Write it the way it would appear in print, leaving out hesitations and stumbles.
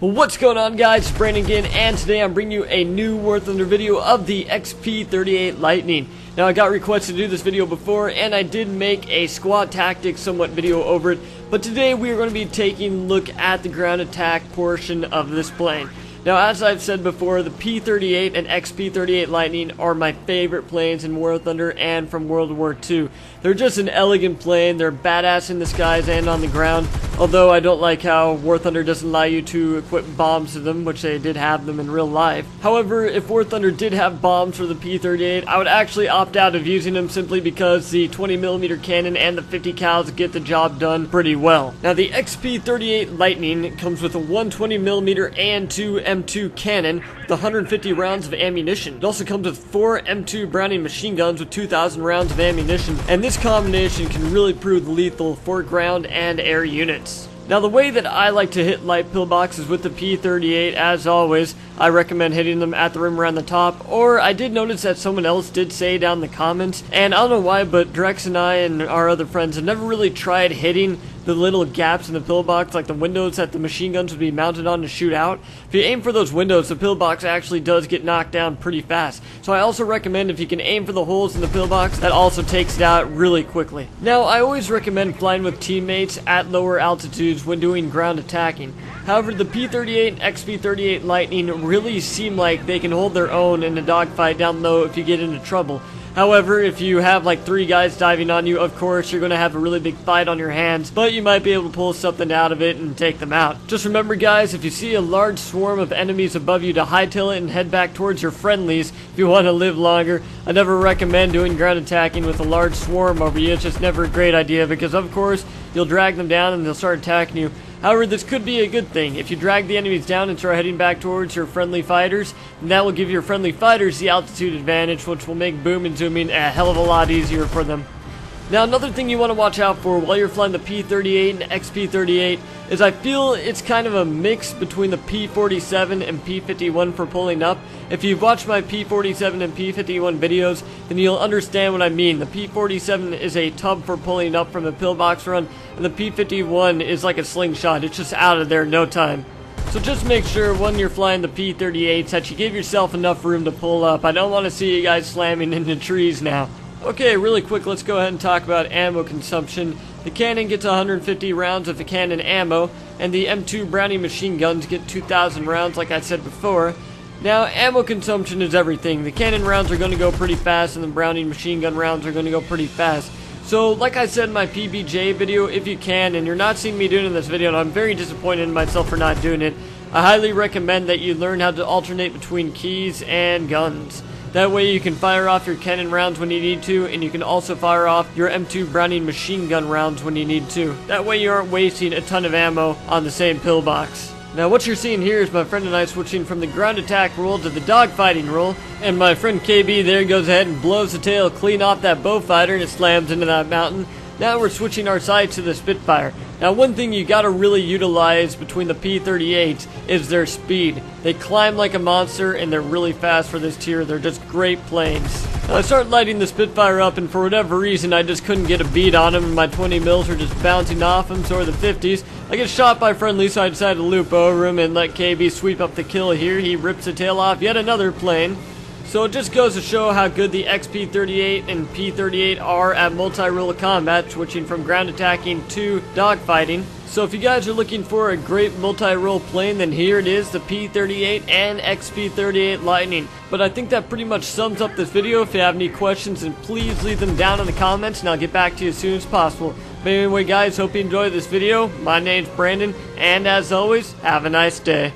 Well, what's going on, guys? It's Brandon again, and today I'm bringing you a new War Thunder video of the XP-38 Lightning. Now, I got requested to do this video before, and I did make a squad tactics somewhat video over it, but today we are going to be taking a look at the ground attack portion of this plane. Now, as I've said before, the P-38 and XP-38 Lightning are my favorite planes in War Thunder and from World War II. They're just an elegant plane. They're badass in the skies and on the ground, although I don't like how War Thunder doesn't allow you to equip bombs to them, which they did have them in real life. However, if War Thunder did have bombs for the P-38, I would actually opt out of using them simply because the 20mm cannon and the 50 cals get the job done pretty well. Now, the XP-38 Lightning comes with a 120mm and 2 M2 cannon with 150 rounds of ammunition. It also comes with 4 M2 Browning machine guns with 2,000 rounds of ammunition, and this combination can really prove lethal for ground and air units. Now, the way that I like to hit light pillbox is with the P-38. As always, I recommend hitting them at the rim around the top, or I did notice that someone else did say down in the comments, and I don't know why, but Drex and I and our other friends have never really tried hitting the little gaps in the pillbox, like the windows that the machine guns would be mounted on to shoot out. If you aim for those windows, the pillbox actually does get knocked down pretty fast. So I also recommend if you can aim for the holes in the pillbox, that also takes it out really quickly. Now, I always recommend flying with teammates at lower altitudes when doing ground attacking. However, the P-38 and XP-38 Lightning really seem like they can hold their own in a dogfight down low if you get into trouble. However, if you have like 3 guys diving on you, of course, you're going to have a really big fight on your hands, but you might be able to pull something out of it and take them out. Just remember, guys, if you see a large swarm of enemies above you, to hightail it and head back towards your friendlies if you want to live longer. I never recommend doing ground attacking with a large swarm over you. It's just never a great idea because, of course, you'll drag them down and they'll start attacking you. However, this could be a good thing. If you drag the enemies down and start heading back towards your friendly fighters, then that will give your friendly fighters the altitude advantage, which will make boom and zooming a hell of a lot easier for them. Now, another thing you want to watch out for while you're flying the P-38 and XP-38 is I feel it's kind of a mix between the P-47 and P-51 for pulling up. If you've watched my P-47 and P-51 videos, then you'll understand what I mean. The P-47 is a tub for pulling up from a pillbox run, and the P-51 is like a slingshot. It's just out of there in no time. So just make sure when you're flying the P-38s that you give yourself enough room to pull up. I don't want to see you guys slamming into trees now. Okay, really quick, let's go ahead and talk about ammo consumption. The cannon gets 150 rounds of the cannon ammo, and the M2 Browning machine guns get 2,000 rounds, like I said before. Now, ammo consumption is everything. The cannon rounds are going to go pretty fast, and the Browning machine gun rounds are going to go pretty fast. So, like I said in my PBJ video, if you can, and you're not seeing me doing it in this video, and I'm very disappointed in myself for not doing it, I highly recommend that you learn how to alternate between keys and guns. That way you can fire off your cannon rounds when you need to, and you can also fire off your M2 Browning machine gun rounds when you need to. That way you aren't wasting a ton of ammo on the same pillbox. Now, what you're seeing here is my friend and I switching from the ground attack role to the dogfighting role, and my friend KB there goes ahead and blows the tail clean off that bow fighter and it slams into that mountain. Now we're switching our sights to the Spitfire. Now, one thing you gotta really utilize between the P-38s is their speed. They climb like a monster and they're really fast for this tier. They're just great planes. Now, I started lighting the Spitfire up, and for whatever reason I just couldn't get a beat on him, and my 20 mils are just bouncing off him. So are the 50s. I get shot by friendly, so I decided to loop over him and let KB sweep up the kill here. He rips the tail off yet another plane. So it just goes to show how good the XP-38 and P-38 are at multi-role combat, switching from ground attacking to dogfighting. So if you guys are looking for a great multi-role plane, then here it is, the P-38 and XP-38 Lightning. But I think that pretty much sums up this video. If you have any questions, then please leave them down in the comments, and I'll get back to you as soon as possible. But anyway, guys, hope you enjoyed this video. My name's Brandon, and as always, have a nice day.